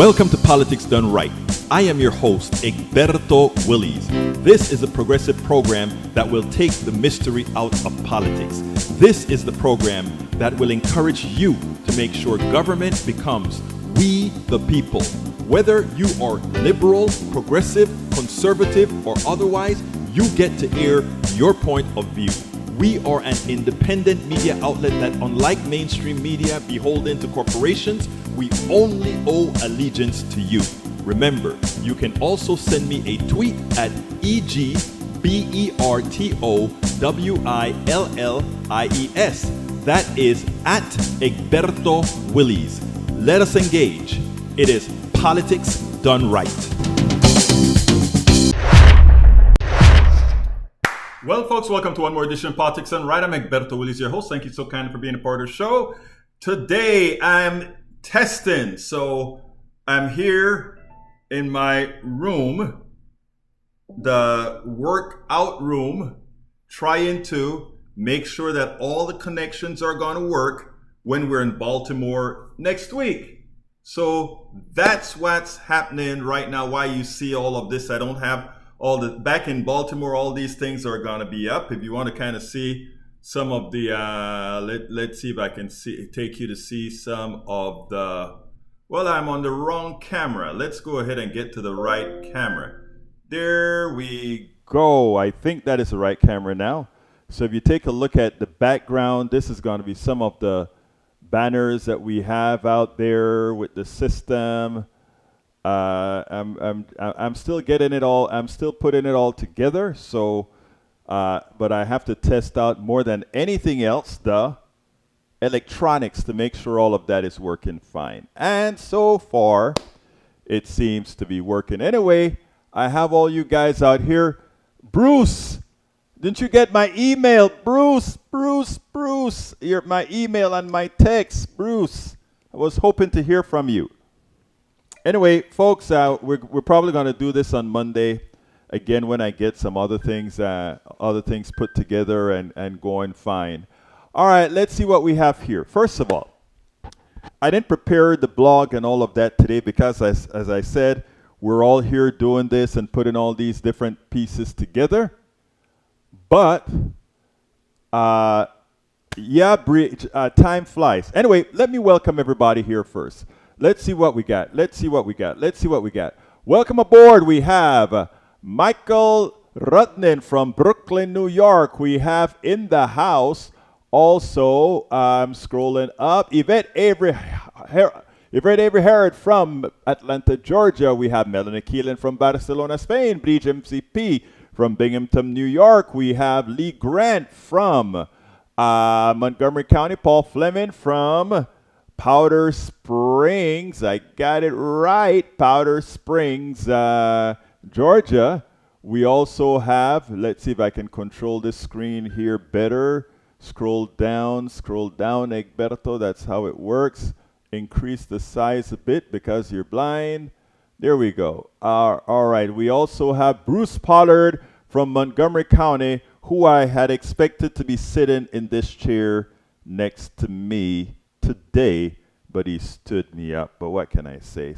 Welcome to Politics Done Right. I am your host, Egberto Willies. This is a progressive program that will take the mystery out of politics. This is the program that will encourage you to make sure government becomes we the people. Whether you are liberal, progressive, conservative, or otherwise, you get to air your point of view. We are an independent media outlet that, unlike mainstream media beholden to corporations, we only owe allegiance to you. Remember, you can also send me a tweet at EGBERTOWILLIES. That is at Egberto Willies. Let us engage. It is Politics Done Right. Well, folks, welcome to one more edition of Politics Done Right. I'm Egberto Willies, your host. Thank you so kindly for being a part of the show. Today, I'm testing. So I'm here in my room, the workout room, trying to make sure that all the connections are going to work when we're in Baltimore next week. So that's what's happening right now. Why you see all of this. I don't have all the back in Baltimore. All these things are going to be up. If you want to kind of see some of the, let's see if I can take you to see some of the, well, I'm on the wrong camera. Let's go ahead and get to the right camera. There we go. I think that is the right camera now. So if you take a look at the background, this is going to be some of the banners that we have out there with the system. I'm still getting it all. I'm still putting it all together. So, but I have to test out more than anything else the electronics to make sure all of that is working fine. And so far, it seems to be working. Anyway, I have all you guys out here. Bruce, didn't you get my email? Bruce, my email and my text. Bruce, I was hoping to hear from you. Anyway, folks, we're probably going to do this on Monday again when I get some other things put together and going fine. All right, let's see what we have here. First of all, I didn't prepare the blog and all of that today because, as I said, we're all here doing this and putting all these different pieces together. But, time flies. Anyway, let me welcome everybody here first. Let's see what we got. Welcome aboard. We have Michael Rutnan from Brooklyn, New York. We have in the house also, I'm scrolling up, Yvette Avery Herod from Atlanta, Georgia. We have Melanie Keelan from Barcelona, Spain. Bridge MCP from Binghamton, New York. We have Lee Grant from Montgomery County. Paul Fleming from Powder Springs, I got it right, Powder Springs, Georgia. We also have, let's see if I can control this screen here better. Scroll down, Egberto, that's how it works. Increase the size a bit because you're blind. There we go. All right, we also have Bruce Pollard from Montgomery County, who I had expected to be sitting in this chair next to me today, but he stood me up. But what can I say?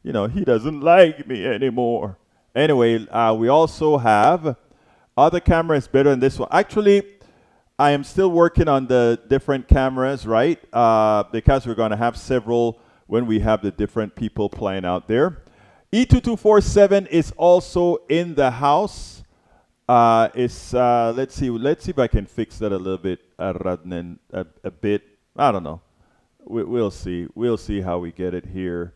You know, he doesn't like me anymore. Anyway, we also have other cameras better than this one. Actually, I am still working on the different cameras, right? Because we're going to have several when we have the different people playing out there. E2247 is also in the house. Let's see if I can fix that a little bit, Radnan, a bit. I don't know. We'll see. We'll see how we get it here.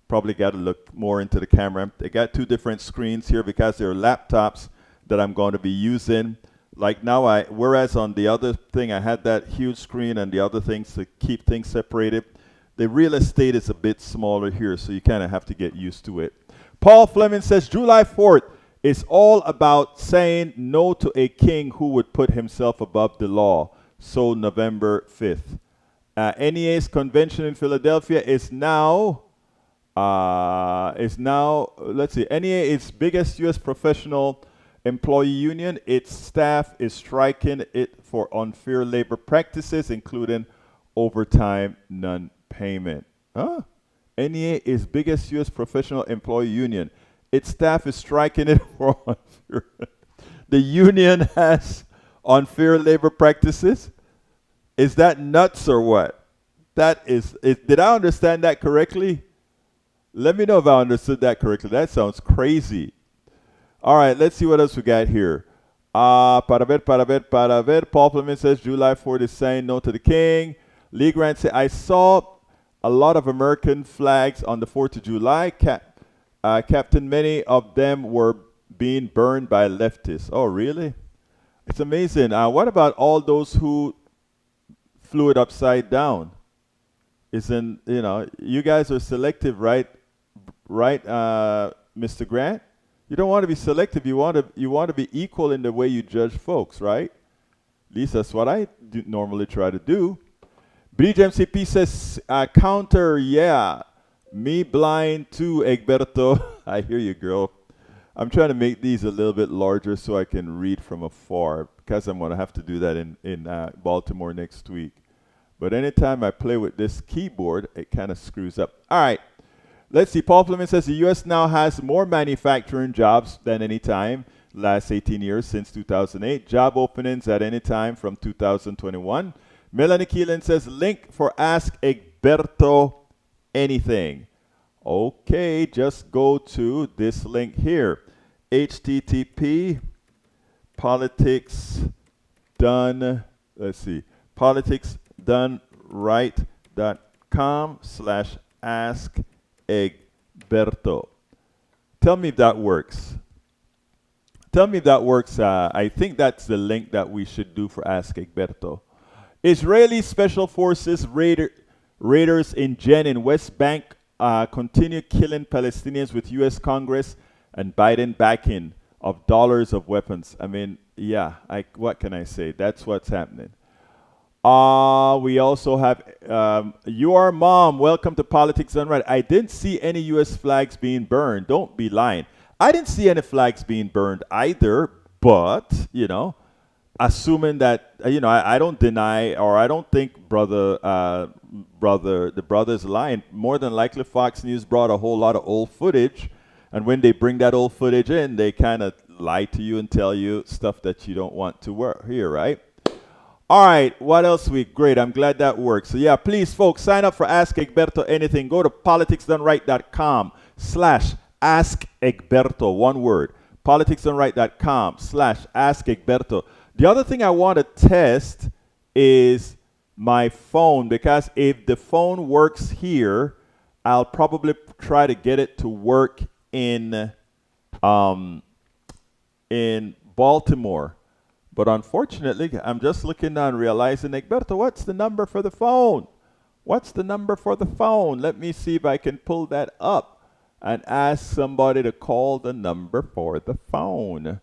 Probably got to look more into the camera. They got two different screens here because they're laptops that I'm going to be using. Like now, whereas on the other thing, I had that huge screen and the other things to keep things separated. The real estate is a bit smaller here, so you kind of have to get used to it. Paul Fleming says, July 4th is all about saying no to a king who would put himself above the law. So November 5th. NEA's convention in Philadelphia is now, let's see, NEA is biggest U.S. professional employee union. Its staff is striking it for unfair labor practices, including overtime non-payment. NEA is biggest U.S. professional employee union. Its staff is striking it for unfair. The union has unfair labor practices. Is that nuts or what? That is did I understand that correctly? Let me know if I understood that correctly. That sounds crazy. All right, let's see what else we got here. Para ver. Paul Fleming says July 4th is saying no to the king. Lee Grant said, I saw a lot of American flags on the 4th of July. Captain, many of them were being burned by leftists. Oh, really? It's amazing. What about all those who flew it upside down? Isn't, you guys are selective, right? Right, Mr. Grant? You don't want to be selective. You want to be equal in the way you judge folks, right? At least that's what I normally try to do. Bridge MCP says, counter, yeah. Me blind too, Egberto. I hear you, girl. I'm trying to make these a little bit larger so I can read from afar because I'm going to have to do that in Baltimore next week. But anytime I play with this keyboard, it kind of screws up. All right. Let's see. Paul Fleming says the U.S. now has more manufacturing jobs than any time last 18 years since 2008. Job openings at any time from 2021. Melanie Keelan says link for Ask Egberto anything. Okay, just go to this link here. HTTP politics done. Let's see. politicsdoneright.com/ask Egberto. Tell me if that works. Tell me if that works. I think that's the link that we should do for Ask Egberto. Israeli Special Forces raiders in Jenin, West Bank, continue killing Palestinians with U.S. Congress and Biden backing of dollars of weapons. I mean, yeah, what can I say? That's what's happening. We also have your mom. Welcome to Politics Done Right. I didn't see any U.S. flags being burned. Don't be lying. I didn't see any flags being burned either. But assuming that I don't deny or I don't think the brother's lying. More than likely, Fox News brought a whole lot of old footage, and when they bring that old footage in, they kind of lie to you and tell you stuff that you don't want to hear, right? All right, what else great, I'm glad that works. So yeah, please folks, sign up for Ask Egberto Anything. Go to politicsdoneright.com/Ask Egberto, one word. politicsdoneright.com/Ask Egberto. The other thing I want to test is my phone, because if the phone works here, I'll probably try to get it to work in Baltimore. But unfortunately, I'm just looking down and realizing, Egberto, what's the number for the phone? What's the number for the phone? Let me see if I can pull that up and ask somebody to call the number for the phone.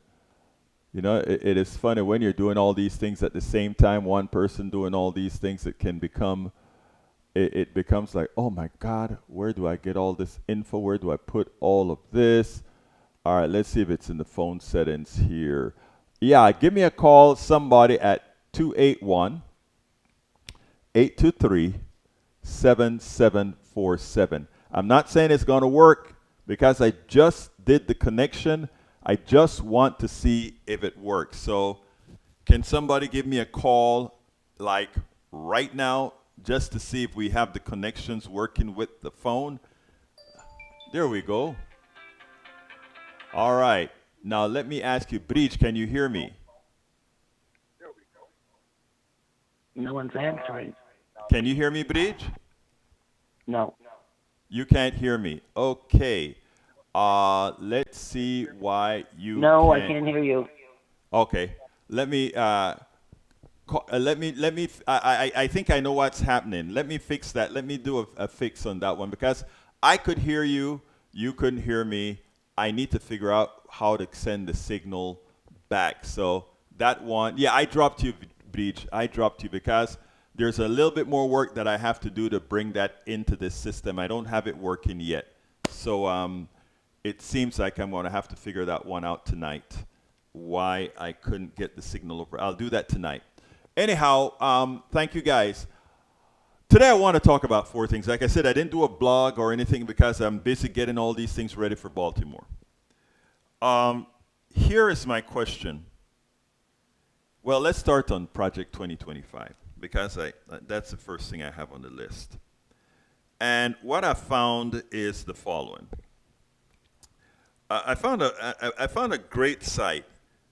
It is funny when you're doing all these things at the same time, one person doing all these things, it becomes like, oh my God, where do I get all this info? Where do I put all of this? All right, let's see if it's in the phone settings here. Yeah, give me a call, somebody, at 281-823-7747. I'm not saying it's going to work because I just did the connection. I just want to see if it works. So can somebody give me a call like right now just to see if we have the connections working with the phone? There we go. All right. Now let me ask you, Breach, can you hear me? No one's answering. Can you hear me, Breach? No. You can't hear me. Okay. Let's see why you No, can't. I can't hear you. Okay. Let me I think I know what's happening. Let me fix that. Let me do a fix on that one, because I could hear you, you couldn't hear me. I need to figure out how to send the signal back. So that one, yeah, I dropped you, Breach. I dropped you because there's a little bit more work that I have to do to bring that into this system. I don't have it working yet. So it seems like I'm going to have to figure that one out tonight, why I couldn't get the signal over. I'll do that tonight. Anyhow, thank you guys. Today I want to talk about four things. Like I said, I didn't do a blog or anything because I'm busy getting all these things ready for Baltimore. Um, Here is my question. Well, let's start on Project 2025 because that's the first thing I have on the list. And what I found is the following. I found a great site,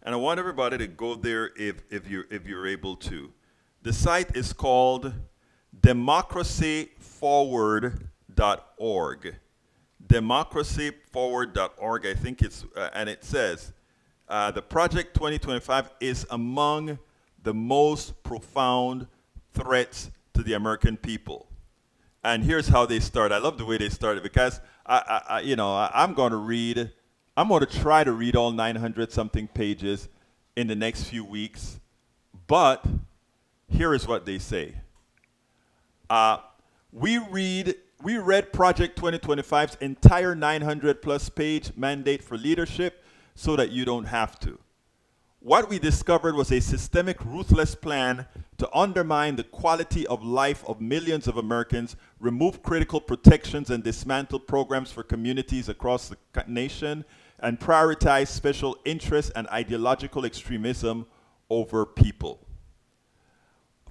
and I want everybody to go there if you're able to. The site is called democracyforward.org. Democracyforward.org. I think it's and it says the Project 2025 is among the most profound threats to the American people. And here's how they start. I love the way they started because I'm going to read. I'm going to try to read all 900 something pages in the next few weeks. But here is what they say. Uh, we read Project 2025's entire 900 plus page mandate for leadership so that you don't have to. What we discovered was a systemic, ruthless plan to undermine the quality of life of millions of Americans, remove critical protections, and dismantle programs for communities across the nation, and prioritize special interests and ideological extremism over people.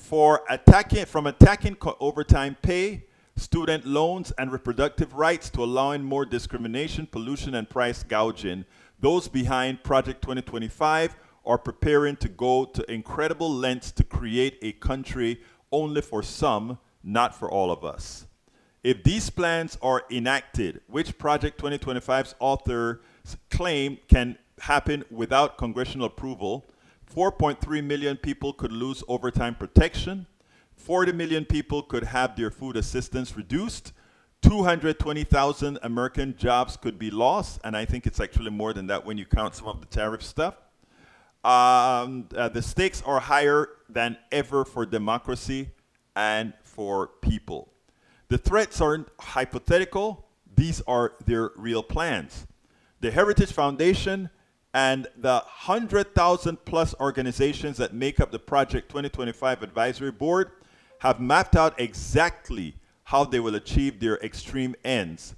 From attacking overtime pay, student loans, and reproductive rights to allowing more discrimination, pollution, and price gouging, those behind Project 2025 are preparing to go to incredible lengths to create a country only for some, not for all of us. If these plans are enacted, which Project 2025's authors claim can happen without congressional approval, 4.3 million people could lose overtime protection, 40 million people could have their food assistance reduced, 220,000 American jobs could be lost, and I think it's actually more than that when you count some of the tariff stuff. The stakes are higher than ever for democracy and for people. The threats aren't hypothetical, these are their real plans. The Heritage Foundation and the 100,000 plus organizations that make up the Project 2025 Advisory Board have mapped out exactly how they will achieve their extreme ends.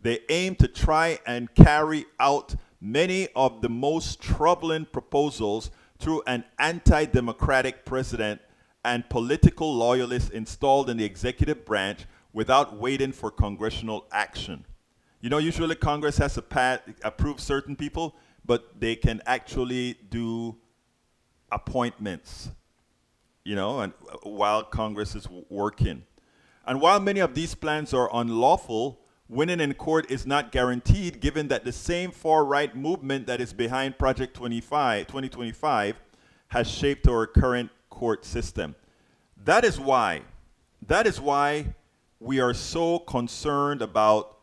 They aim to try and carry out many of the most troubling proposals through an anti-democratic president and political loyalists installed in the executive branch without waiting for congressional action. You know, usually Congress has to approve certain people, but they can actually do appointments, and while Congress is working. And while many of these plans are unlawful, winning in court is not guaranteed, given that the same far-right movement that is behind Project 2025 has shaped our current court system. That is why we are so concerned about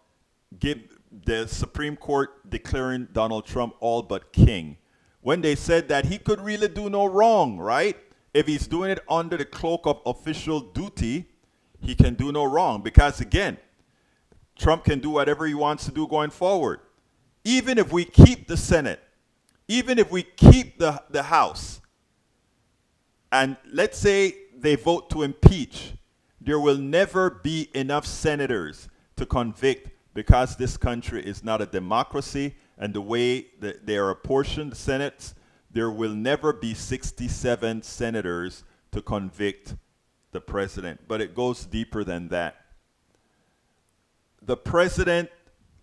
the Supreme Court declaring Donald Trump all but king. When they said that he could really do no wrong, right? If he's doing it under the cloak of official duty, he can do no wrong. Because again, Trump can do whatever he wants to do going forward. Even if we keep the Senate, even if we keep the House, and let's say they vote to impeach, there will never be enough senators to convict because this country is not a democracy, and the way that they are apportioned, the Senates, there will never be 67 senators to convict the president. But it goes deeper than that. The president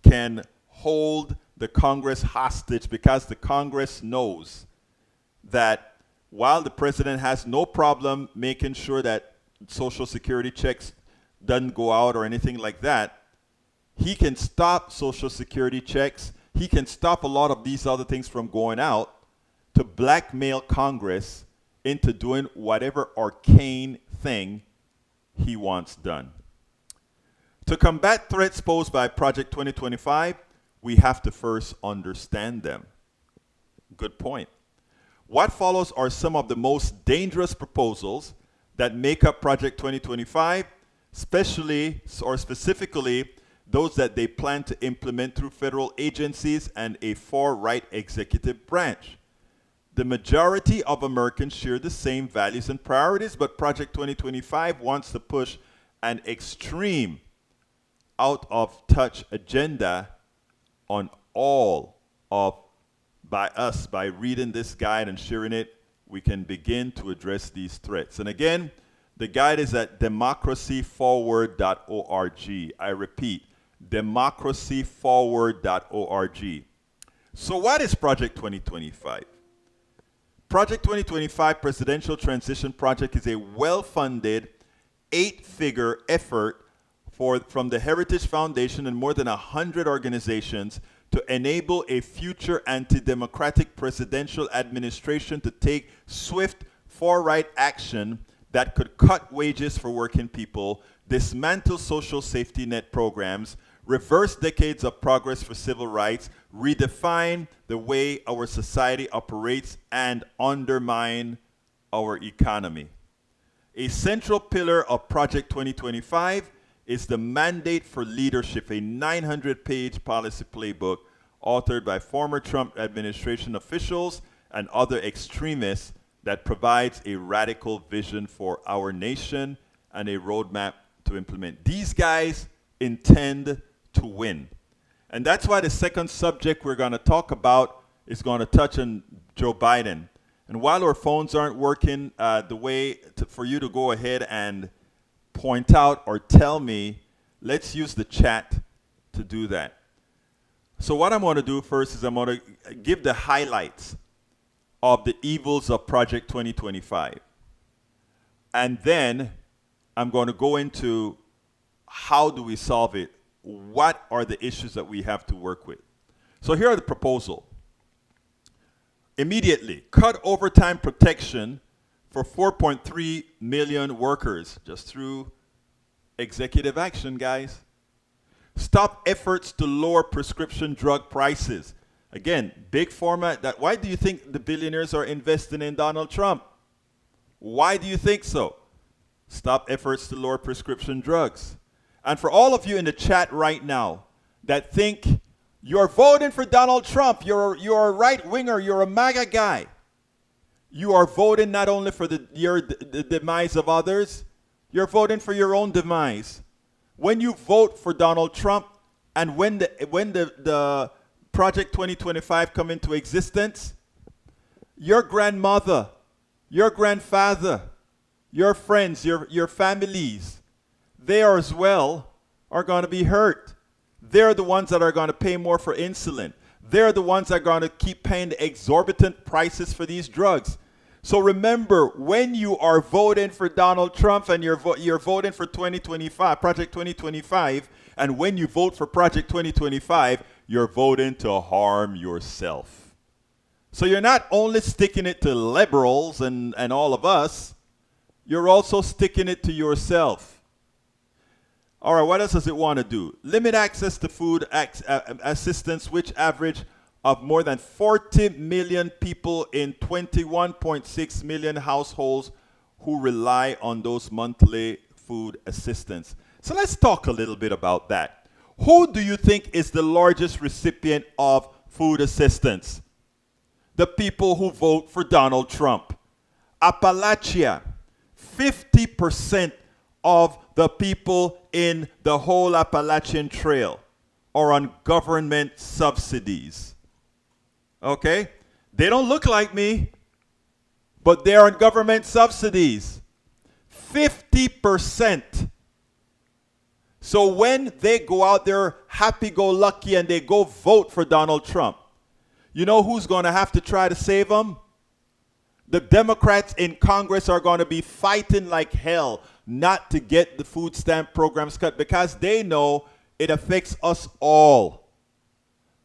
can hold the Congress hostage because the Congress knows that while the president has no problem making sure that Social Security checks doesn't go out or anything like that, he can stop Social Security checks. He can stop a lot of these other things from going out to blackmail Congress into doing whatever arcane thing he wants done. To combat threats posed by Project 2025, we have to first understand them. Good point. What follows are some of the most dangerous proposals that make up Project 2025, specifically those that they plan to implement through federal agencies and a far-right executive branch. The majority of Americans share the same values and priorities, but Project 2025 wants to push an extreme, out of touch agenda on all of by reading this guide and sharing it, we can begin to address these threats. And again, the guide is at democracyforward.org. I repeat, democracyforward.org. So what is Project 2025? Project 2025 Presidential Transition Project is a well-funded 8-figure effort from the Heritage Foundation and more than 100 organizations to enable a future anti-democratic presidential administration to take swift, far-right action that could cut wages for working people, dismantle social safety net programs, reverse decades of progress for civil rights, redefine the way our society operates, and undermine our economy. A central pillar of Project 2025 is the Mandate for Leadership, a 900-page policy playbook authored by former Trump administration officials and other extremists that provides a radical vision for our nation and a roadmap to implement. These guys intend to win. And that's why the second subject we're going to talk about is going to touch on Joe Biden. And while our phones aren't working for you to go ahead and point out or tell me, let's use the chat to do that. So what I'm going to do first is I'm going to give the highlights of the evils of Project 2025. And then I'm going to go into how do we solve it? What are the issues that we have to work with? So here are the proposal. Immediately, cut overtime protection for 4.3 million workers just through executive action, guys. Stop efforts to lower prescription drug prices. Again, big pharma. Why do you think the billionaires are investing in Donald Trump? Why do you think so? Stop efforts to lower prescription drugs. And for all of you in the chat right now that think you're voting for Donald Trump, you're a right winger, you're a MAGA guy. You are voting not only for the demise of others, you're voting for your own demise. When you vote for Donald Trump and when the Project 2025 come into existence, your grandmother, your grandfather, your friends, your families, they are as well are going to be hurt. They're the ones that are going to pay more for insulin. They're the ones that are going to keep paying the exorbitant prices for these drugs. So remember, when you are voting for Donald Trump and you're voting for 2025, Project 2025, and when you vote for Project 2025, you're voting to harm yourself. So you're not only sticking it to liberals and all of us, you're also sticking it to yourself. All right, what else does it want to do? Limit access to food assistance, which average of more than 40 million people in 21.6 million households who rely on those monthly food assistance. So let's talk a little bit about that. Who do you think is the largest recipient of food assistance? The people who vote for Donald Trump. Appalachia, 50% of the people in the whole Appalachian Trail are on government subsidies. Okay? They don't look like me, but they're on government subsidies. 50%. So when they go out there happy-go-lucky and they go vote for Donald Trump, you know who's going to have to try to save them? The Democrats in Congress are going to be fighting like hell not to get the food stamp programs cut because they know it affects us all.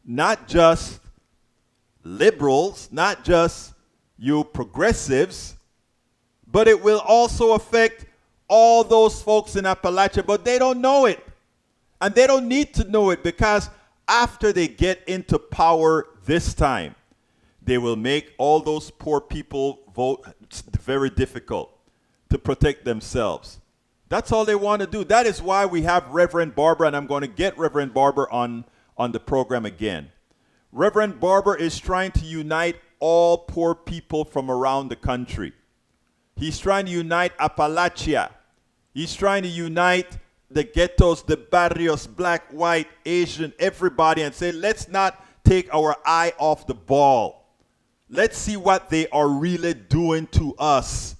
Not just liberals, not just you progressives, but it will also affect all those folks in Appalachia, but they don't know it. And they don't need to know it because after they get into power this time, they will make all those poor people vote very difficult to protect themselves. That's all they want to do. That is why we have Reverend Barber, and I'm going to get Reverend Barber on the program again. Reverend Barber is trying to unite all poor people from around the country. He's trying to unite Appalachia He's trying to unite the ghettos, the barrios, black, white, Asian, everybody, and say, let's not take our eye off the ball. Let's see what they are really doing to us.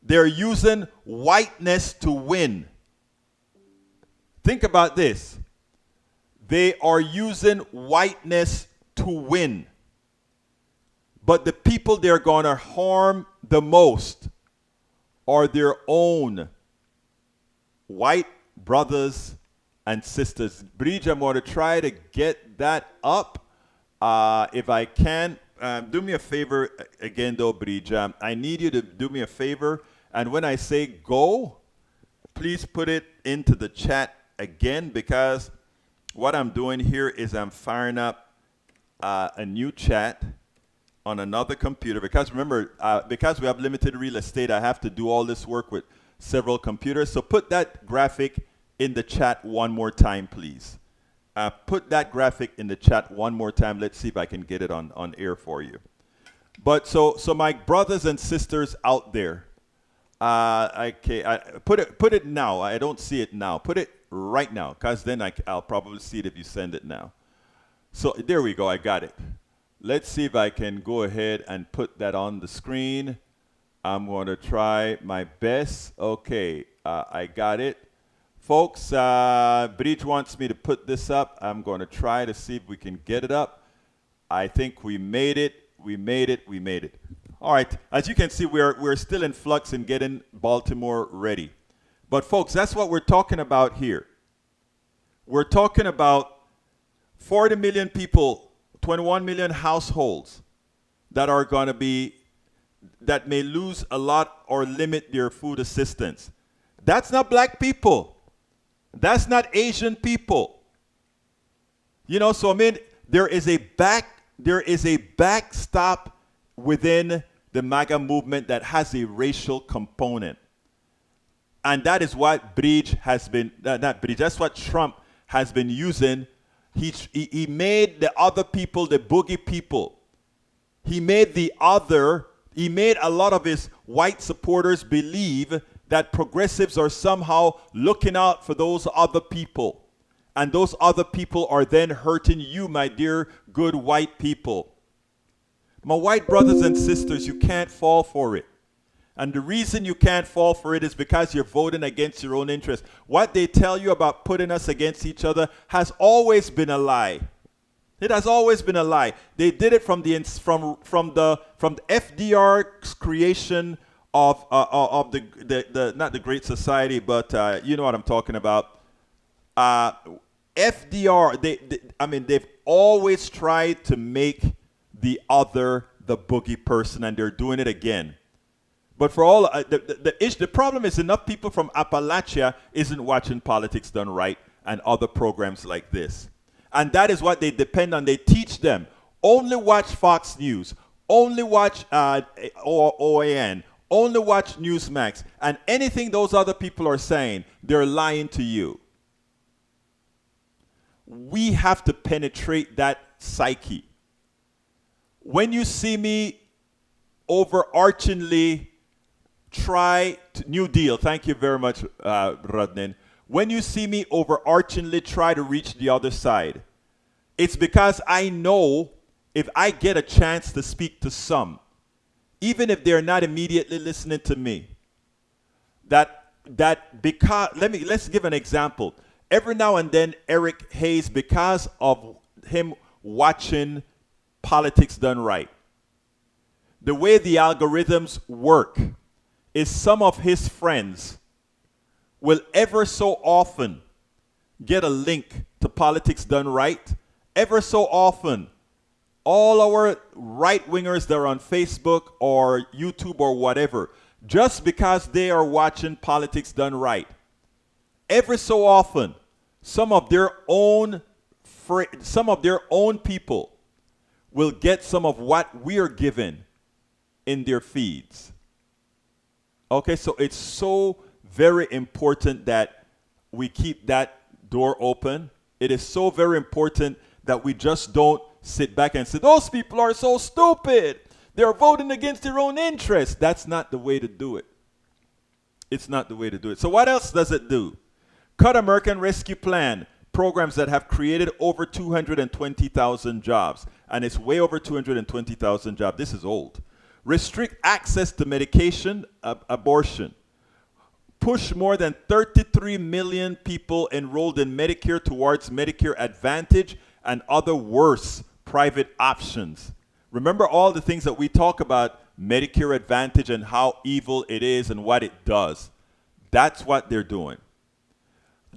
They're using whiteness to win. Think about this. They are using whiteness to win. But the people they're going to harm the most are their own white brothers and sisters. Bridge, I'm going to try to get that up if I can. Do me a favor again, though, Bridge. I need you to do me a favor. And when I say go, please put it into the chat again, because what I'm doing here is I'm firing up a new chat on another computer, because remember, because we have limited real estate, I have to do all this work with several computers. So put that graphic in the chat one more time, please. Put that graphic in the chat one more time. Let's see if I can get it on air for you. But so my brothers and sisters out there, put it now. I don't see it now. Put it right now, because then I'll probably see it if you send it now. So there we go. I got it. Let's see if I can go ahead and put that on the screen. I'm going to try my best. Okay, I got it. Folks, Bridge wants me to put this up. I'm going to try to see if we can get it up. I think we made it. We made it. We made it. All right. As you can see, we're still in flux in getting Baltimore ready. But folks, that's what we're talking about here. We're talking about 40 million people, 21 million households that are going to be, that may lose a lot or limit their food assistance. That's not black people. That's not Asian people. You know, so I mean, there is a backstop within the MAGA movement that has a racial component. And that is what Bridge has been, not Bridge, that's what Trump has been using. He made the other people the boogie people. He made a lot of his white supporters believe that progressives are somehow looking out for those other people. And those other people are then hurting you, my dear good white people. My white brothers and sisters, you can't fall for it. And the reason you can't fall for it is because you're voting against your own interests. What they tell you about putting us against each other has always been a lie. It has always been a lie. They did it from FDR's creation of the not the Great Society, but you know what I'm talking about. FDR. They've always tried to make the other the boogie person, and they're doing it again. But for all the problem is enough people from Appalachia isn't watching Politics Done Right and other programs like this. And that is what they depend on. They teach them. Only watch Fox News. Only watch OAN. Only watch Newsmax. And anything those other people are saying, they're lying to you. We have to penetrate that psyche. When you see me overarchingly New Deal. Thank you very much, Rodnin. When you see me overarchingly try to reach the other side, it's because I know if I get a chance to speak to some, even if they're not immediately listening to me, let's give an example. Every now and then, Eric Hayes, because of him watching Politics Done Right, the way the algorithms work is some of his friends will ever so often get a link to Politics Done Right. Ever so often, all our right-wingers that are on Facebook or YouTube or whatever, just because they are watching Politics Done Right, every so often, some of their own people will get some of what we are given in their feeds. Okay, so it's so very important that we keep that door open. It is so very important that we just don't sit back and say, those people are so stupid. They're voting against their own interests. That's not the way to do it. It's not the way to do it. So what else does it do? Cut American Rescue Plan, programs that have created over 220,000 jobs. And it's way over 220,000 jobs. This is old. Restrict access to medication, abortion. Push more than 33 million people enrolled in Medicare towards Medicare Advantage and other worse private options. Remember all the things that we talk about Medicare Advantage and how evil it is and what it does. That's what they're doing.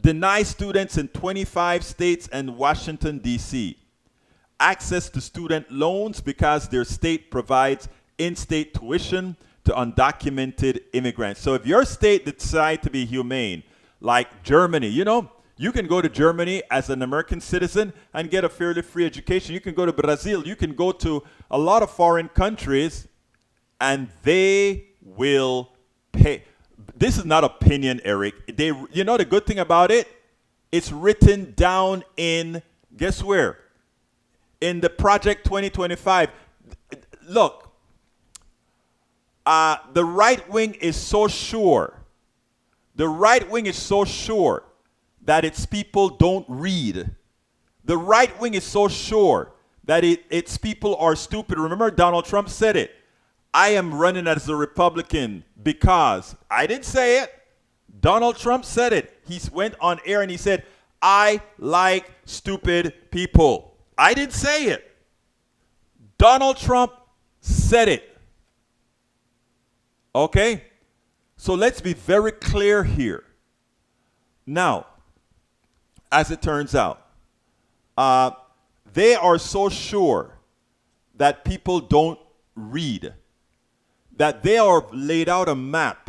Deny students in 25 states and Washington, D.C. access to student loans because their state provides in-state tuition to undocumented immigrants. So if your state decides to be humane, like Germany, you know, you can go to Germany as an American citizen and get a fairly free education. You can go to Brazil. You can go to a lot of foreign countries and they will pay. This is not opinion, Eric. You know the good thing about it? It's written down in, guess where? In the Project 2025. Look, the right wing is so sure. The right wing is so sure that its people don't read. The right wing is so sure that its people are stupid. Remember, Donald Trump said it. I am running as a Republican because I didn't say it. Donald Trump said it. He went on air and he said, I like stupid people. I didn't say it. Donald Trump said it. Okay? So let's be very clear here. Now, as it turns out, they are so sure that people don't read that they are laid out a map.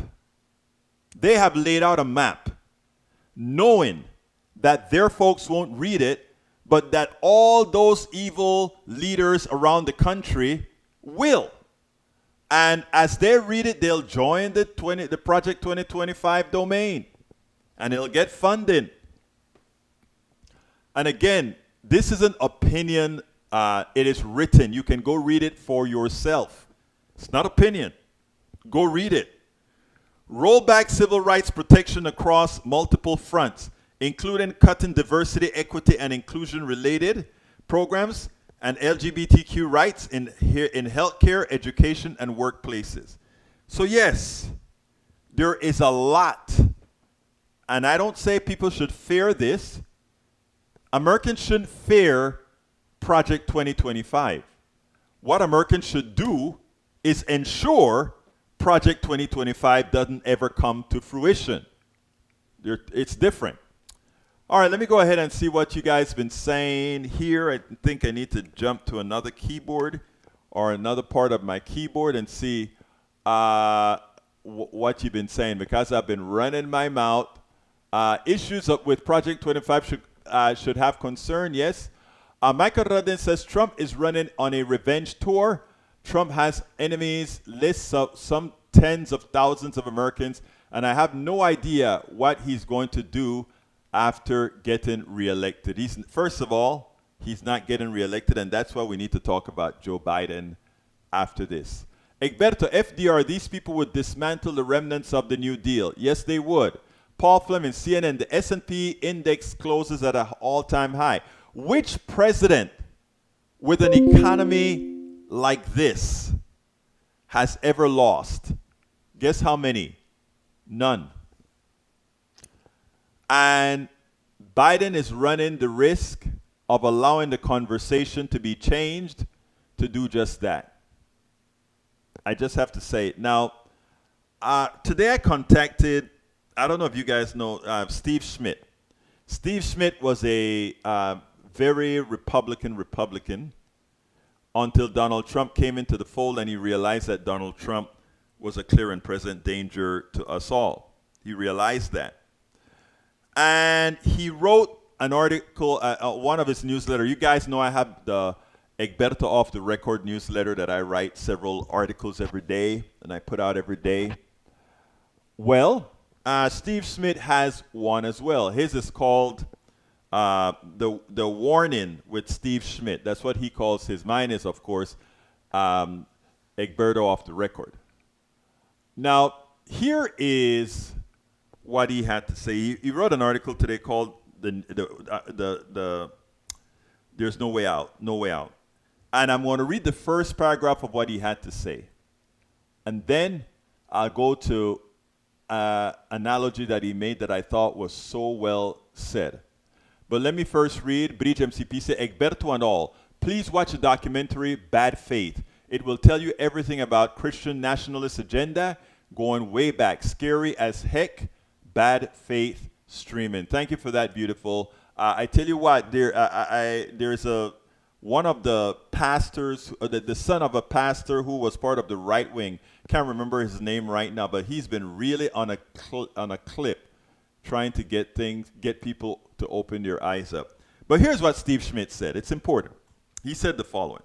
They have laid out a map knowing that their folks won't read it, but that all those evil leaders around the country will. And as they read it, they'll join the Project 2025 domain and it'll get funding. And again, this is an opinion. It is written. You can go read it for yourself. It's not opinion. Go read it. Roll back civil rights protection across multiple fronts, including cutting diversity, equity, and inclusion related programs and LGBTQ rights in healthcare, education, and workplaces. So yes, there is a lot. And I don't say people should fear this. Americans shouldn't fear Project 2025. What Americans should do is ensure Project 2025 doesn't ever come to fruition. It's different. All right, let me go ahead and see what you guys have been saying here. I think I need to jump to another keyboard or another part of my keyboard and see what you've been saying because I've been running my mouth. Issues with Project 25 should have concern, yes. Michael Rudin says Trump is running on a revenge tour. Trump has enemies, lists of some tens of thousands of Americans, and I have no idea what he's going to do after getting reelected. First of all, he's not getting reelected, and that's why we need to talk about Joe Biden after this. Egberto, FDR, these people would dismantle the remnants of the New Deal. Yes, they would. Paul Fleming, CNN, the S&P index closes at an all-time high. Which president with an economy like this has ever lost? Guess how many? None. And Biden is running the risk of allowing the conversation to be changed to do just that. I just have to say it. Now, today I contacted, I don't know if you guys know, Steve Schmidt. Steve Schmidt was a very Republican until Donald Trump came into the fold and he realized that Donald Trump was a clear and present danger to us all. He realized that. And he wrote an article, one of his newsletters. You guys know I have the Egberto Off the Record newsletter that I write several articles every day and I put out every day. Well, Steve Schmidt has one as well. His is called the Warning with Steve Schmidt. That's what he calls his. Mine is, of course, Egberto Off the Record. Now, here is what he had to say. He wrote an article today called the "There's No Way Out, No Way Out," and I'm going to read the first paragraph of what he had to say, and then I'll go to analogy that he made that I thought was so well said. But let me first read. Bridge MCP say, Egberto and all, please watch the documentary Bad Faith. It will tell you everything about Christian nationalist agenda going way back. Scary as heck. Bad Faith streaming. Thank you for that, beautiful. I tell you what, there's one of the pastors, the son of a pastor who was part of the right wing. Can't remember his name right now, but he's been really on a clip trying to get people to open their eyes up. But here's what Steve Schmidt said. It's important. He said the following.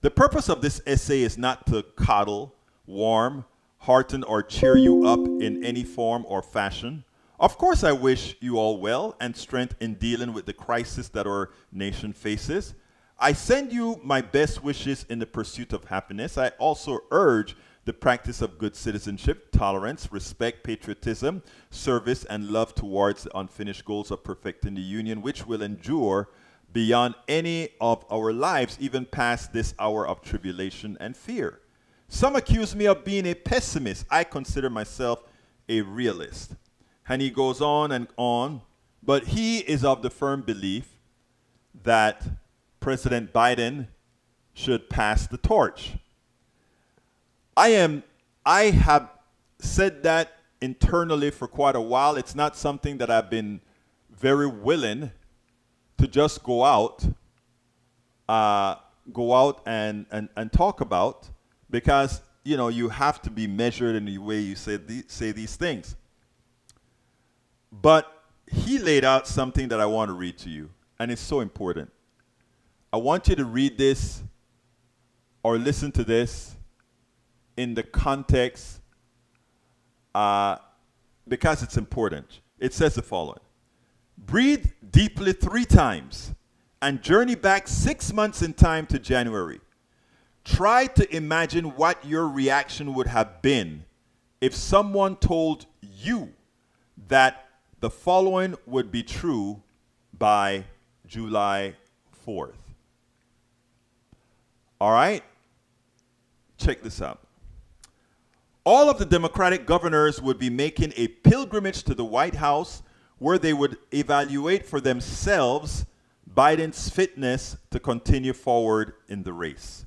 The purpose of this essay is not to coddle, warm, hearten, or cheer you up in any form or fashion. Of course, I wish you all well and strength in dealing with the crisis that our nation faces. I send you my best wishes in the pursuit of happiness. I also urge the practice of good citizenship, tolerance, respect, patriotism, service, and love towards the unfinished goals of perfecting the Union, which will endure beyond any of our lives, even past this hour of tribulation and fear. Some accuse me of being a pessimist. I consider myself a realist. And he goes on and on, but he is of the firm belief that President Biden should pass the torch. I have said that internally for quite a while. It's not something that I've been very willing to just go out and talk about, because you have to be measured in the way you say these things. But he laid out something that I want to read to you, and it's so important. I want you to read this or listen to this in the context because it's important. It says the following. Breathe deeply 3 times and journey back 6 months in time to January. Try to imagine what your reaction would have been if someone told you that the following would be true by July 4th. All right? Check this out. All of the Democratic governors would be making a pilgrimage to the White House where they would evaluate for themselves Biden's fitness to continue forward in the race.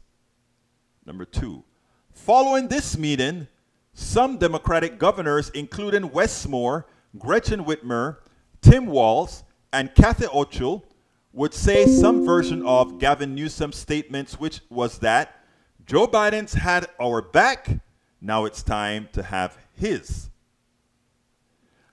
Number 2, following this meeting, some Democratic governors, including Wes Moore, Gretchen Whitmer, Tim Walz, and Kathy Hochul, would say some version of Gavin Newsom's statements, which was that Joe Biden's had our back, now it's time to have his.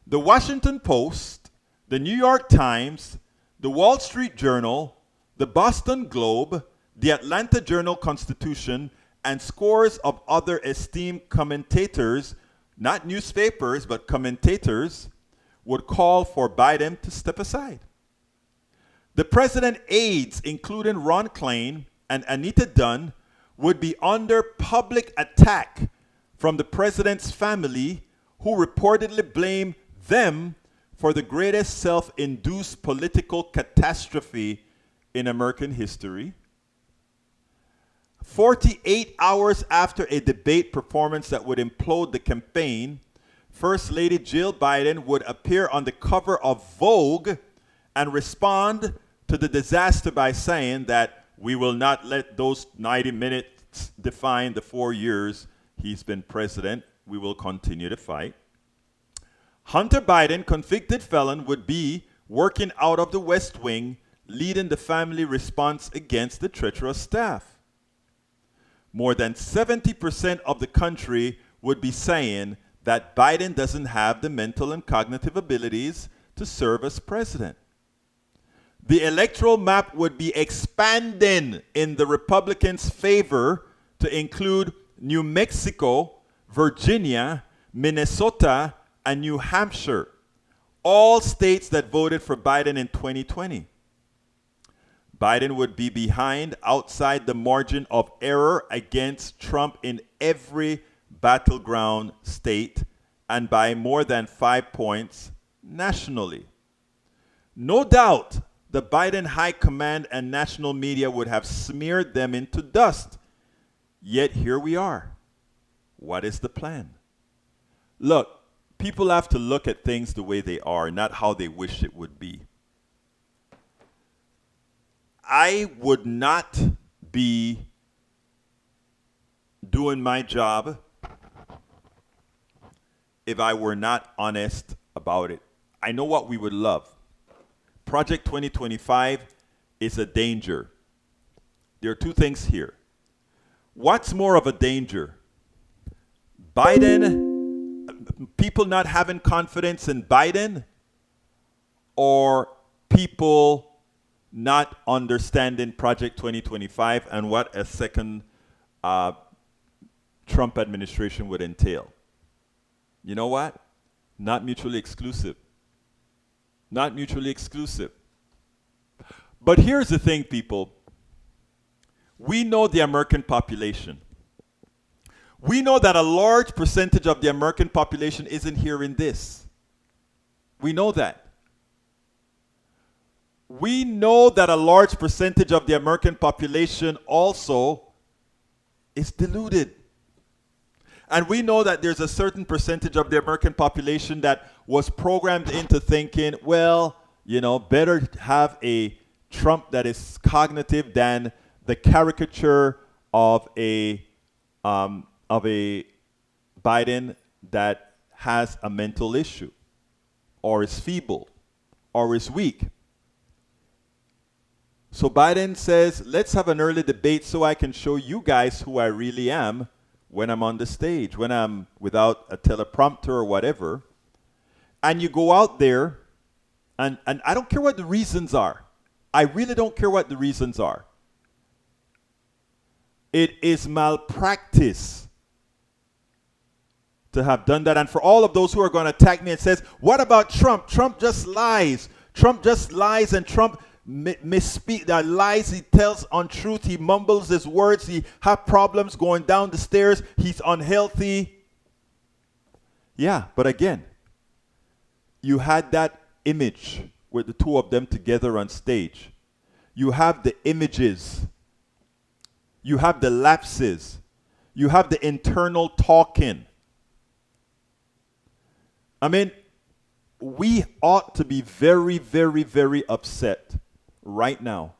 The Washington Post, the New York Times, the Wall Street Journal, the Boston Globe, the Atlanta Journal-Constitution, and scores of other esteemed commentators, not newspapers, but commentators, would call for Biden to step aside. The president's aides, including Ron Klain and Anita Dunn, would be under public attack from the president's family, who reportedly blame them for the greatest self-induced political catastrophe in American history. 48 hours after a debate performance that would implode the campaign, First Lady Jill Biden would appear on the cover of Vogue and respond to the disaster by saying that we will not let those 90 minutes define the 4 years he's been president. We will continue to fight. Hunter Biden, convicted felon, would be working out of the West Wing, leading the family response against the treacherous staff. More than 70% of the country would be saying that Biden doesn't have the mental and cognitive abilities to serve as president. The electoral map would be expanding in the Republicans' favor to include New Mexico, Virginia, Minnesota, and New Hampshire, all states that voted for Biden in 2020. Biden would be behind outside the margin of error against Trump in every battleground state and by more than 5 points nationally. No doubt the Biden high command and national media would have smeared them into dust. Yet here we are. What is the plan? Look, people have to look at things the way they are, not how they wish it would be. I would not be doing my job if I were not honest about it. I know what we would love. Project 2025 is a danger. There are two things here. What's more of a danger? Biden, people not having confidence in Biden, or people not understanding Project 2025 and what a second Trump administration would entail? You know what? Not mutually exclusive. Not mutually exclusive. But here's the thing, people. We know the American population. We know that a large percentage of the American population isn't hearing this. We know that. We know that a large percentage of the American population also is deluded. And we know that there's a certain percentage of the American population that was programmed into thinking, well, you know, better have a Trump that is cognitive than the caricature of a Biden that has a mental issue, or is feeble, or is weak. So Biden says, let's have an early debate so I can show you guys who I really am when I'm on the stage, when I'm without a teleprompter or whatever. And you go out there, and I don't care what the reasons are. I really don't care what the reasons are. It is malpractice to have done that. And for all of those who are going to attack me and says, what about Trump? Trump just lies. Trump just lies, and Trump misspeak, that lies, he tells untruth, he mumbles his words, he has problems going down the stairs, he's unhealthy. Yeah, but again, you had that image with the two of them together on stage. You have the images, you have the lapses, you have the internal talking. I mean, we ought to be very, very, very upset right now.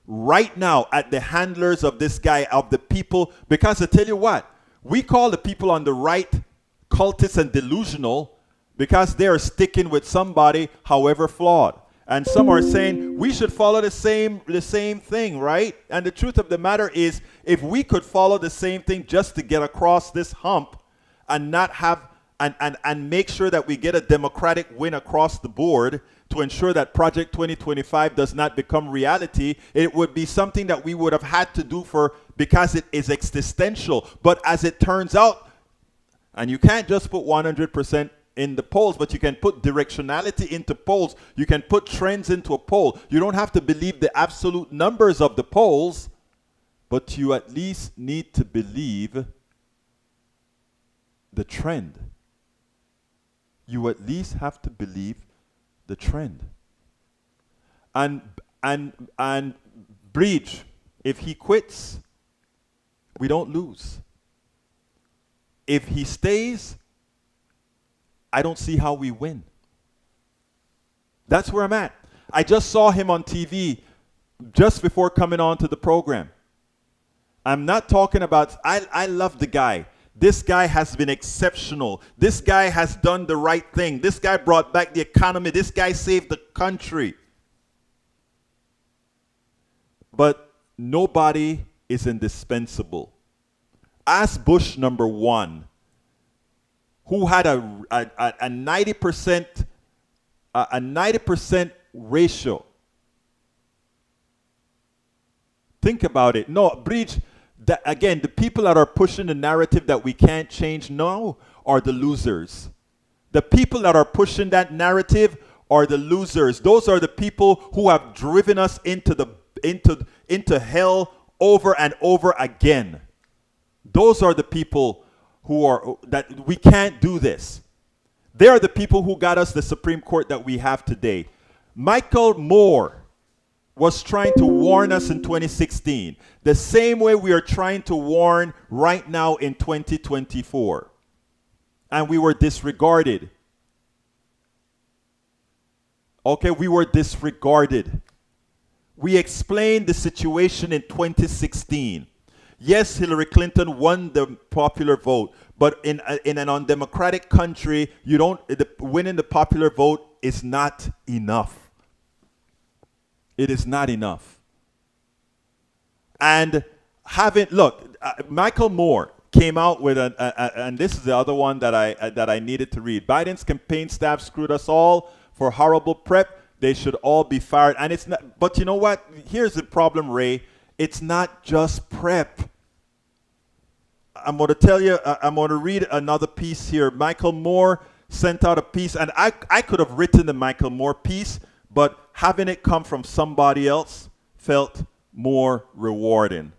Right now at the handlers of this guy, of the people, because I tell you what, we call the people on the right cultists and delusional because they are sticking with somebody, however flawed. And some are saying we should follow the same thing, right? And the truth of the matter is, if we could follow the same thing just to get across this hump and not have and make sure that we get a democratic win across the board to ensure that Project 2025 does not become reality, it would be something that we would have had to do because it is existential. But as it turns out, and you can't just put 100% in the polls, but you can put directionality into polls. You can put trends into a poll. You don't have to believe the absolute numbers of the polls, but you at least need to believe the trend. You at least have to believe the trend. And Breach, if he quits, we don't lose. If he stays, I don't see how we win. That's where I'm at. I just saw him on TV just before coming on to the program. I'm not talking about, I love the guy. This guy has been exceptional. This guy has done the right thing. This guy brought back the economy. This guy saved the country. But nobody is indispensable. Ask Bush number one, who had a 90% ratio. Think about it. No, Breach. Again, the people that are pushing the narrative that we can't change now are the losers. The people that are pushing that narrative are the losers. Those are the people who have driven us into hell over and over again. Those are the people who are that we can't do this. They are the people who got us the Supreme Court that we have today. Michael Moore was trying to warn us in 2016, the same way we are trying to warn right now in 2024. And we were disregarded. Okay, we were disregarded. We explained the situation in 2016. Yes, Hillary Clinton won the popular vote, but in an undemocratic country, winning the popular vote is not enough. It is not enough. And Michael Moore came out with and this is the other one that I needed to read. Biden's campaign staff screwed us all for horrible prep. They should all be fired. And it's not. But you know what? Here's the problem, Ray. It's not just prep. I'm going to tell you. I'm going to read another piece here. Michael Moore sent out a piece, and I could have written the Michael Moore piece, but having it come from somebody else felt more rewarding.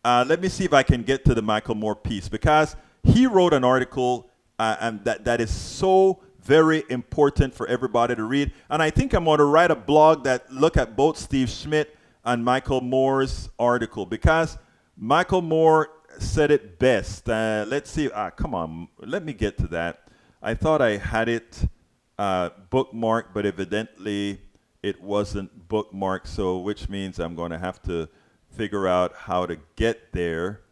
Let me see if I can get to the Michael Moore piece, because he wrote an article and that is so very important for everybody to read. And I think I'm going to write a blog that look at both Steve Schmidt and Michael Moore's article, because Michael Moore said it best. Let's see. Come on. Let me get to that. I thought I had it bookmarked, but evidently it wasn't bookmarked, so which means I'm going to have to figure out how to get there.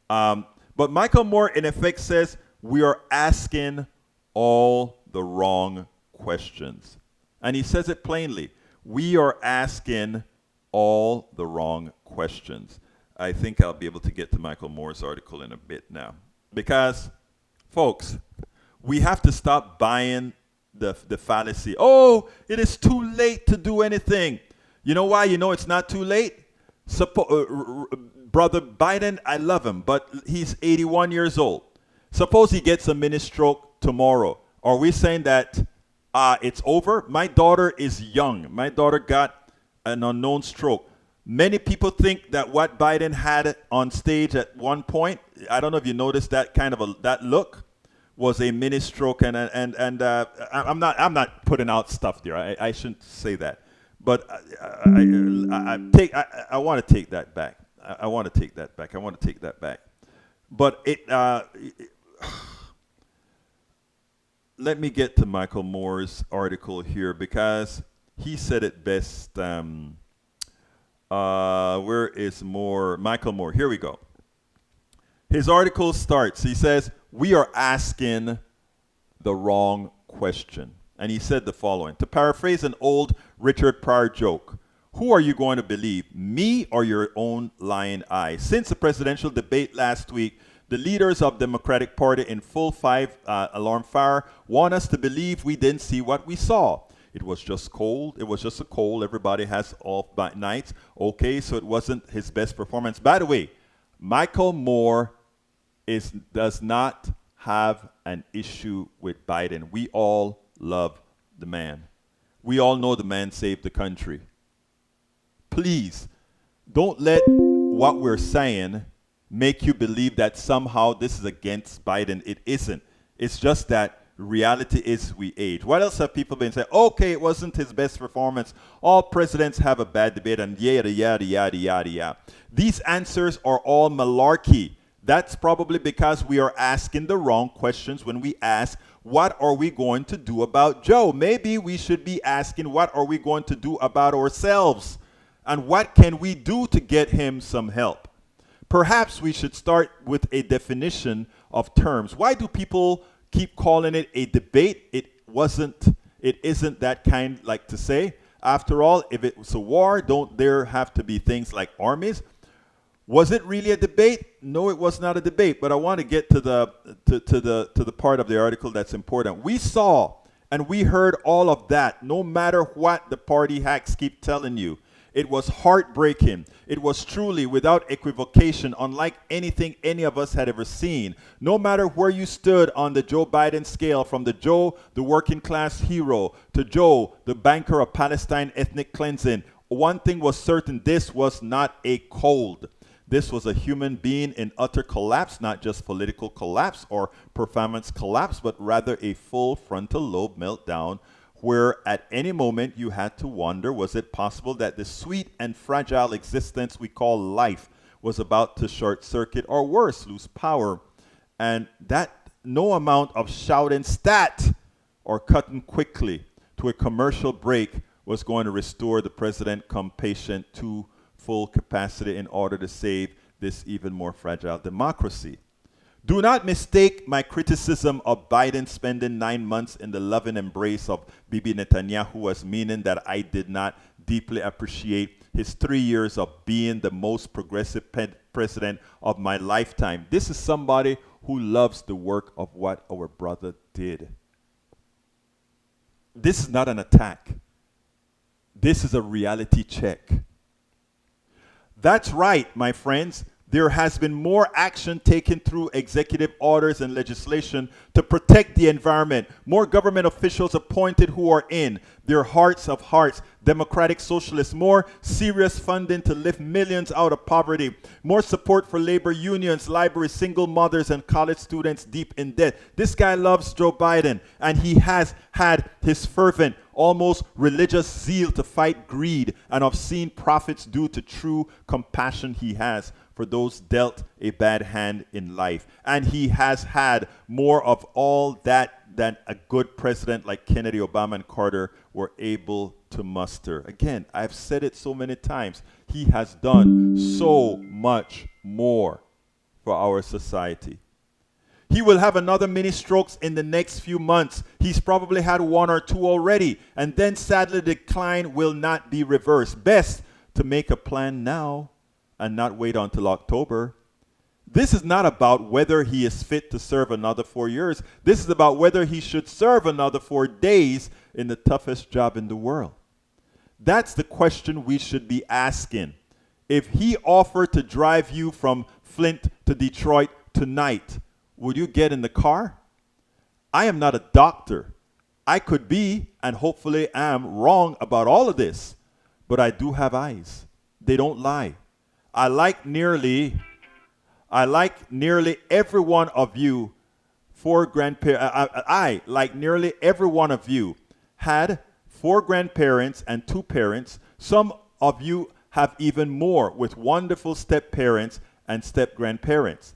But Michael Moore, in effect, says we are asking all the wrong questions. And he says it plainly. We are asking all the wrong questions. I think I'll be able to get to Michael Moore's article in a bit now. Because, folks, we have to stop buying the fallacy. Oh, it is too late to do anything. You know why you know it's not too late? Brother Biden, I love him, but he's 81 years old. Suppose he gets a mini stroke tomorrow. Are we saying that it's over? My daughter is young. My daughter got an unknown stroke. Many people think that what Biden had on stage at one point, I don't know if you noticed that kind of that look, was a mini stroke. And I'm not putting out stuff there. I shouldn't say that. But I want to take that back. I want to take that back. I want to take that back. But let me get to Michael Moore's article here, because he said it best. Where is Moore? Michael Moore. Here we go. His article starts. He says, we are asking the wrong question. And he said the following. To paraphrase an old Richard Pryor joke, who are you going to believe, me or your own lying eye? Since the presidential debate last week, the leaders of the Democratic Party in full alarm fire want us to believe we didn't see what we saw. It was just cold. It was just a cold. Everybody has off nights. Okay, so it wasn't his best performance. By the way, Michael Moore does not have an issue with Biden. We all love the man. We all know the man saved the country. Please, don't let what we're saying make you believe that somehow this is against Biden. It isn't. It's just that reality is we age. What else have people been saying? Okay, it wasn't his best performance. All presidents have a bad debate, and yada, yada, yada, yada, yada. These answers are all malarkey. That's probably because we are asking the wrong questions when we ask, what are we going to do about Joe? Maybe we should be asking, what are we going to do about ourselves? And what can we do to get him some help? Perhaps we should start with a definition of terms. Why do people keep calling it a debate? It isn't that kind, like to say. After all, if it was a war, don't there have to be things like armies? Was it really a debate? No, it was not a debate. But I want to get to the part of the article that's important. We saw and we heard all of that, no matter what the party hacks keep telling you. It was heartbreaking. It was truly, without equivocation, unlike anything any of us had ever seen. No matter where you stood on the Joe Biden scale, from the Joe, the working class hero, to Joe, the banker of Palestine ethnic cleansing, one thing was certain: this was not a cold. This was a human being in utter collapse, not just political collapse or performance collapse, but rather a full frontal lobe meltdown where at any moment you had to wonder, was it possible that the sweet and fragile existence we call life was about to short circuit or worse, lose power? And that no amount of shouting stat or cutting quickly to a commercial break was going to restore the president come patient to full capacity in order to save this even more fragile democracy. Do not mistake my criticism of Biden spending 9 months in the loving embrace of Bibi Netanyahu as meaning that I did not deeply appreciate his 3 years of being the most progressive president of my lifetime. This is somebody who loves the work of what our brother did. This is not an attack. This is a reality check. That's right, my friends. There has been more action taken through executive orders and legislation to protect the environment. More government officials appointed who are in their hearts of hearts democratic socialists. More serious funding to lift millions out of poverty. More support for labor unions, libraries, single mothers, and college students deep in debt. This guy loves Joe Biden, and he has had his fervent, almost religious zeal to fight greed and obscene profits due to true compassion he has for those dealt a bad hand in life. And he has had more of all that than a good president like Kennedy, Obama, and Carter were able to muster. Again, I've said it so many times. He has done so much more for our society. He will have another mini strokes in the next few months. He's probably had 1 or 2 already. And then sadly, the decline will not be reversed. Best to make a plan now and not wait until October. This is not about whether he is fit to serve another 4 years. This is about whether he should serve another 4 days in the toughest job in the world. That's the question we should be asking. If he offered to drive you from Flint to Detroit tonight, would you get in the car? I am not a doctor. I could be, and hopefully am, wrong about all of this, but I do have eyes. They don't lie. I like nearly every one of you, like nearly every one of you, had 4 grandparents and 2 parents. Some of you have even more with wonderful step-parents and step-grandparents.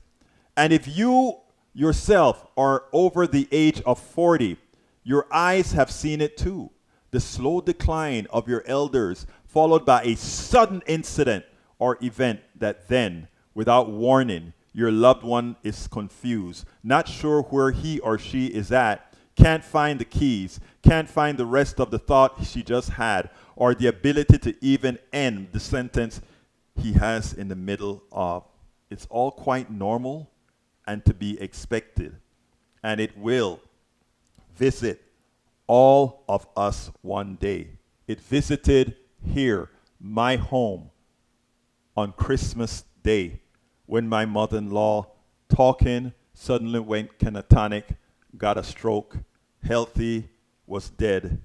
And if you yourself are over the age of 40, your eyes have seen it too. The slow decline of your elders, followed by a sudden incident or event that then, without warning, your loved one is confused, not sure where he or she is at, can't find the keys, can't find the rest of the thought she just had, or the ability to even end the sentence he has in the middle of. It's all quite normal and to be expected. And it will visit all of us one day. It visited here, my home, on Christmas Day, when my mother-in-law, talking, suddenly went catatonic, got a stroke, healthy, was dead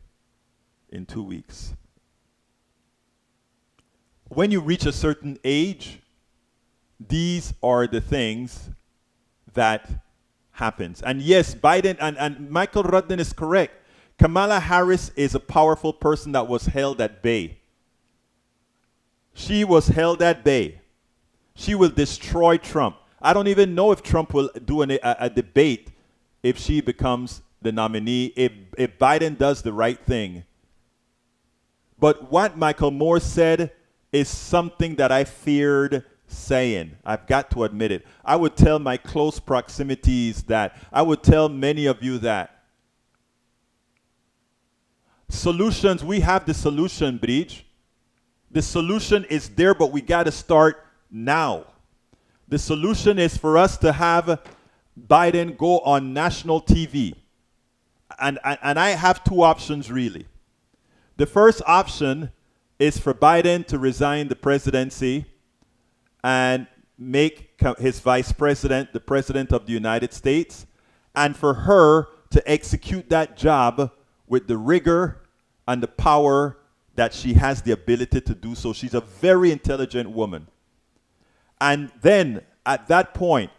in 2 weeks. When you reach a certain age, these are the things that happens. And yes, Biden and Michael Rudden is correct. Kamala Harris is a powerful person that was held at bay. She was held at bay. She will destroy Trump. I don't even know if Trump will do a debate if she becomes the nominee, if Biden does the right thing. But what Michael Moore said is something that I feared saying. I've got to admit it. I would tell my close proximities that. I would tell many of you that. Solutions, we have the solution, Bridge. The solution is there, but we got to start now. The solution is for us to have Biden go on national TV. And I have 2 options, really. The first option is for Biden to resign the presidency and make his vice president the president of the United States, and for her to execute that job with the rigor and the power that she has the ability to do so. She's a very intelligent woman. And then at that point,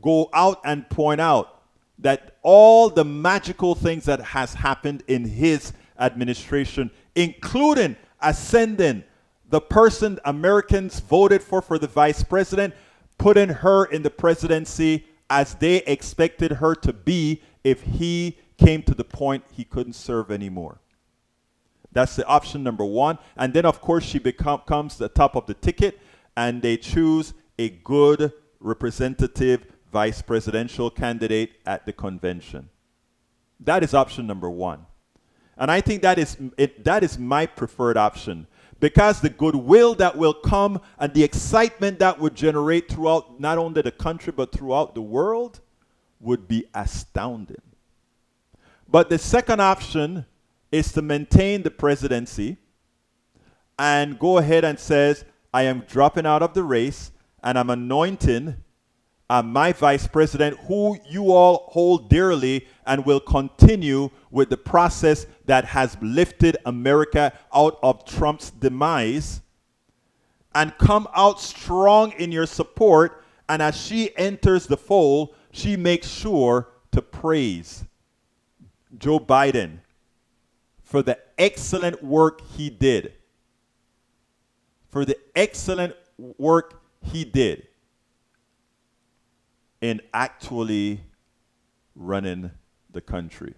go out and point out that all the magical things that has happened in his administration, including ascending the person Americans voted for the vice president, putting her in the presidency as they expected her to be if he came to the point he couldn't serve anymore. That's the option number one. And then, of course, she becomes the top of the ticket, and they choose a good representative vice presidential candidate at the convention. That is option number one. And I think that is my preferred option, because the goodwill that will come and the excitement that would generate throughout not only the country but throughout the world would be astounding. But the second option is to maintain the presidency and go ahead and says, I am dropping out of the race and I'm anointing my vice president, who you all hold dearly, and will continue with the process that has lifted America out of Trump's demise, and come out strong in your support. And as she enters the fold, she makes sure to praise Joe Biden for the excellent work he did. For the excellent work he did in actually running the country.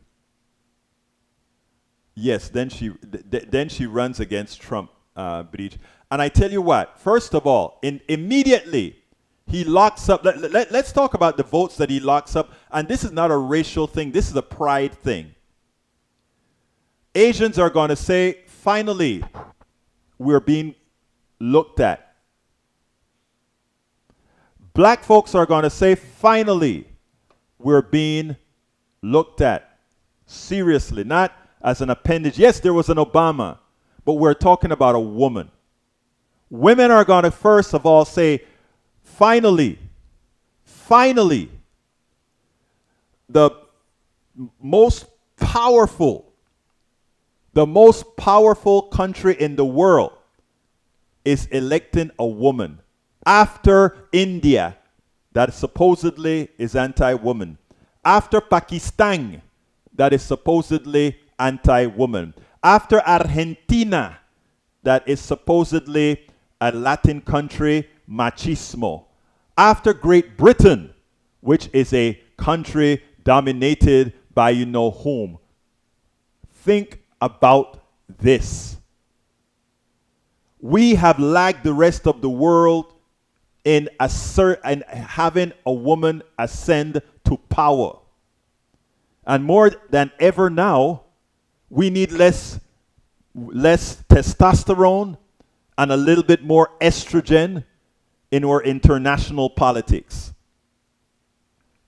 Yes, then she runs against Trump, Breach. And I tell you what, first of all, immediately he locks up. Let's talk about the votes that he locks up. And this is not a racial thing. This is a pride thing. Asians are going to say, finally, we're being looked at. Black folks are going to say, finally, we're being looked at seriously, not as an appendage. Yes, there was an Obama, but we're talking about a woman. Women are going to first of all say, finally, the most powerful country in the world is electing a woman. After India, that supposedly is anti-woman. After Pakistan, that is supposedly anti-woman. After Argentina, that is supposedly a Latin country, machismo. After Great Britain, which is a country dominated by you know whom. Think about this. We have lagged the rest of the world in having a woman ascend to power. And more than ever now, we need less testosterone and a little bit more estrogen in our international politics.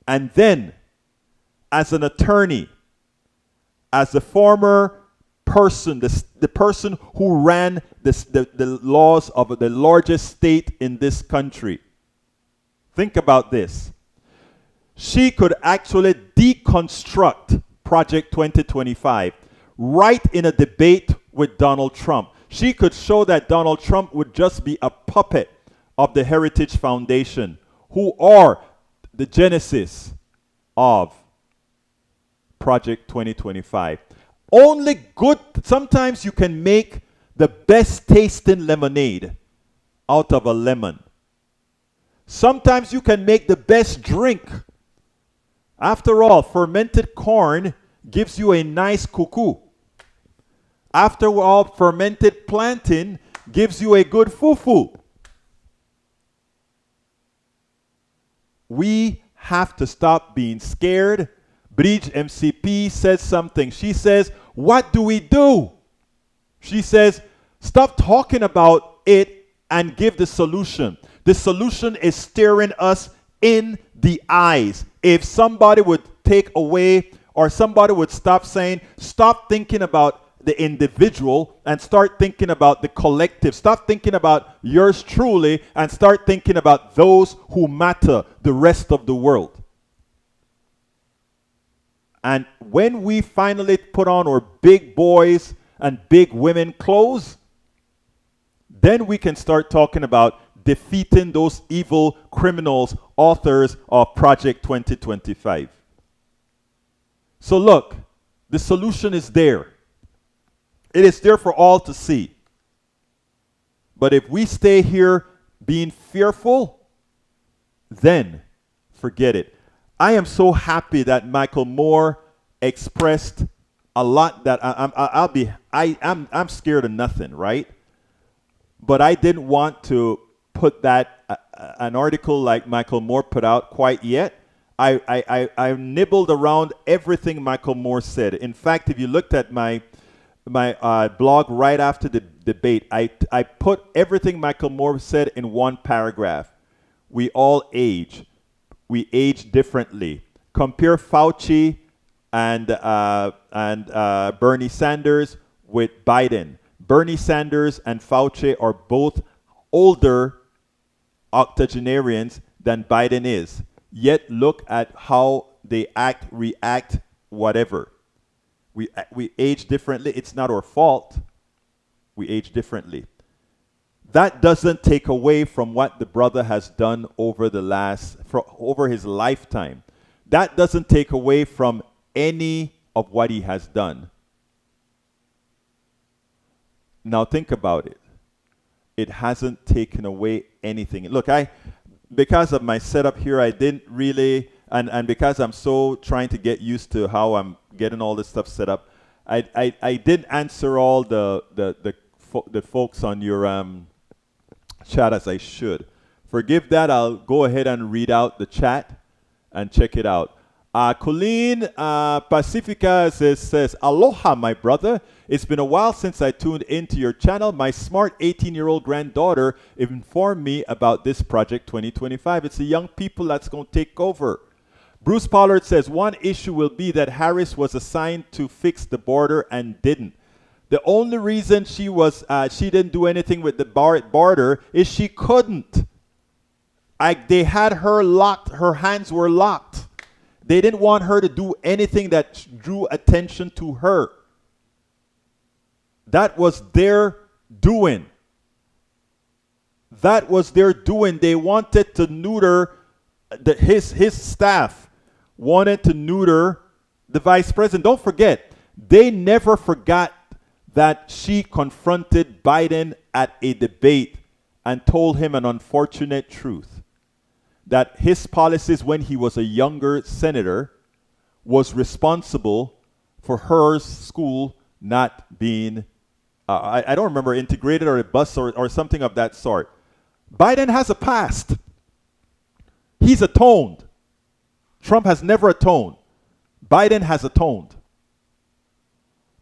And then, as an attorney, as the former person, the person who ran the laws of the largest state in this country. Think about this. She could actually deconstruct Project 2025 right in a debate with Donald Trump. She could show that Donald Trump would just be a puppet of the Heritage Foundation, who are the genesis of Project 2025. Only good, sometimes you can make the best tasting lemonade out of a lemon. Sometimes you can make the best drink. After all, fermented corn gives you a nice cuckoo. After all, fermented plantain gives you a good fufu. We have to stop being scared. Bridge MCP says something. She says, what do we do? She says, stop talking about it and give the solution. The solution is staring us in the eyes. If somebody would take away, or somebody would stop saying, stop thinking about the individual and start thinking about the collective. Stop thinking about yours truly and start thinking about those who matter, the rest of the world. And when we finally put on our big boys and big women clothes, then we can start talking about defeating those evil criminals, authors of Project 2025. So look, the solution is there. It is there for all to see. But if we stay here being fearful, then forget it. I am so happy that Michael Moore expressed a lot that I'm scared of nothing, right? But I didn't want to put that an article like Michael Moore put out quite yet. I nibbled around everything Michael Moore said. In fact, if you looked at my blog right after the debate, I put everything Michael Moore said in one paragraph. We all age. We age differently. Compare Fauci and Bernie Sanders with Biden. Bernie Sanders and Fauci are both older octogenarians than Biden is. Yet look at how they act, react, whatever. We age differently. It's not our fault. We age differently. That doesn't take away from what the brother has done over over his lifetime. That doesn't take away from any of what he has done. Now think about it. It hasn't taken away anything. Look, because of my setup here, I didn't really, and because I'm so trying to get used to how I'm getting all this stuff set up, I didn't answer all the folks on your chat as I should. Forgive that. I'll go ahead and read out the chat and check it out. Colleen Pacifica says, Aloha, my brother. It's been a while since I tuned into your channel. My smart 18-year-old granddaughter informed me about this Project 2025. It's the young people that's going to take over. Bruce Pollard says, one issue will be that Harris was assigned to fix the border and didn't. The only reason she didn't do anything with the border is she couldn't. They had her locked. Her hands were locked. They didn't want her to do anything that drew attention to her. That was their doing. That was their doing. They wanted to neuter his staff. Wanted to neuter the vice president. Don't forget, they never forgot that she confronted Biden at a debate and told him an unfortunate truth. That his policies when he was a younger senator was responsible for her school not being, I don't remember, integrated or a bus or something of that sort. Biden has a past. He's atoned. Trump has never atoned. Biden has atoned.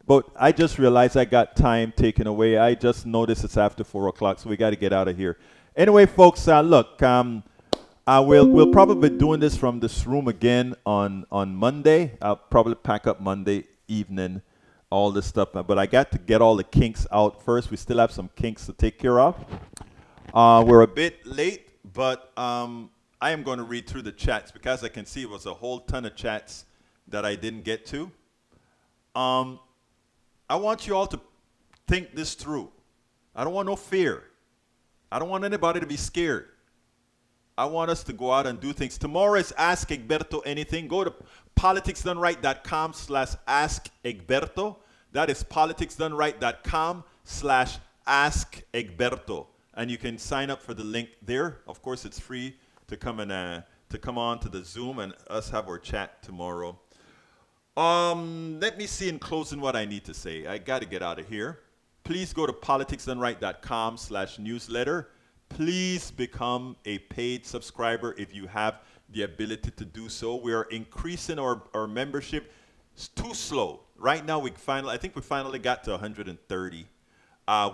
But I just realized I got time taken away. I just noticed it's after 4 o'clock, so we got to get out of here. Anyway, folks, look, we'll probably be doing this from this room again on Monday. I'll probably pack up Monday evening, all this stuff. But I got to get all the kinks out first. We still have some kinks to take care of. We're a bit late, but I am going to read through the chats because I can see it was a whole ton of chats that I didn't get to. I want you all to think this through. I don't want no fear. I don't want anybody to be scared. I want us to go out and do things. Tomorrow is Ask Egberto Anything. Go to politicsdoneright.com/Ask Egberto. That is politicsdoneright.com/Ask Egberto. And you can sign up for the link there. Of course, it's free to come and to come on to the Zoom and us have our chat tomorrow. Let me see in closing what I need to say. I got to get out of here. Please go to politicsdoneright.com/newsletter. Please become a paid subscriber if you have the ability to do so. We are increasing our membership. It's too slow. Right now, I think we finally got to 130.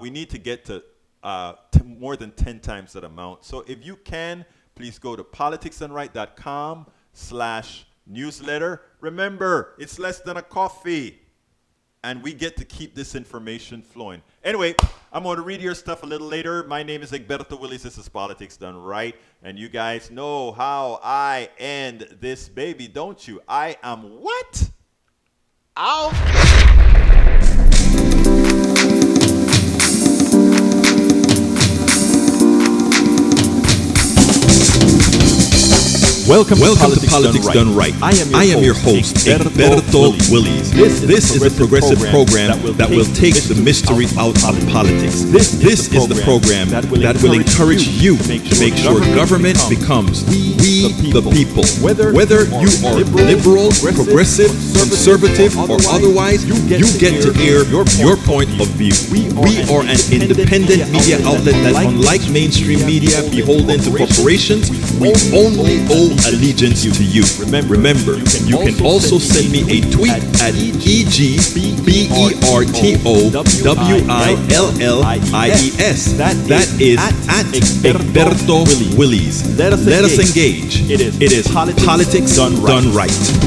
We need to get to more than 10 times that amount. So if you can, please go to politicsdoneright.com/newsletter. Remember, it's less than a coffee. And we get to keep this information flowing. Anyway, I'm going to read your stuff a little later. My name is Egberto Willis. This is Politics Done Right. And you guys know how I end this baby, don't you? I am what? Out. Welcome to Politics Done Right. I am your host, Egberto Willies. This is a progressive program that will take the mystery out of politics. This is the program that will encourage you to make sure government becomes we the people. Whether you are liberal, progressive, conservative, or otherwise, you get to air your point of view. We are an independent media outlet that, unlike mainstream media beholden to corporations, we only owe allegiance to you. Remember, you can also send me a tweet at EGBERTOWILLIES. That is at Egberto Willies. Let us engage. It is politics done right.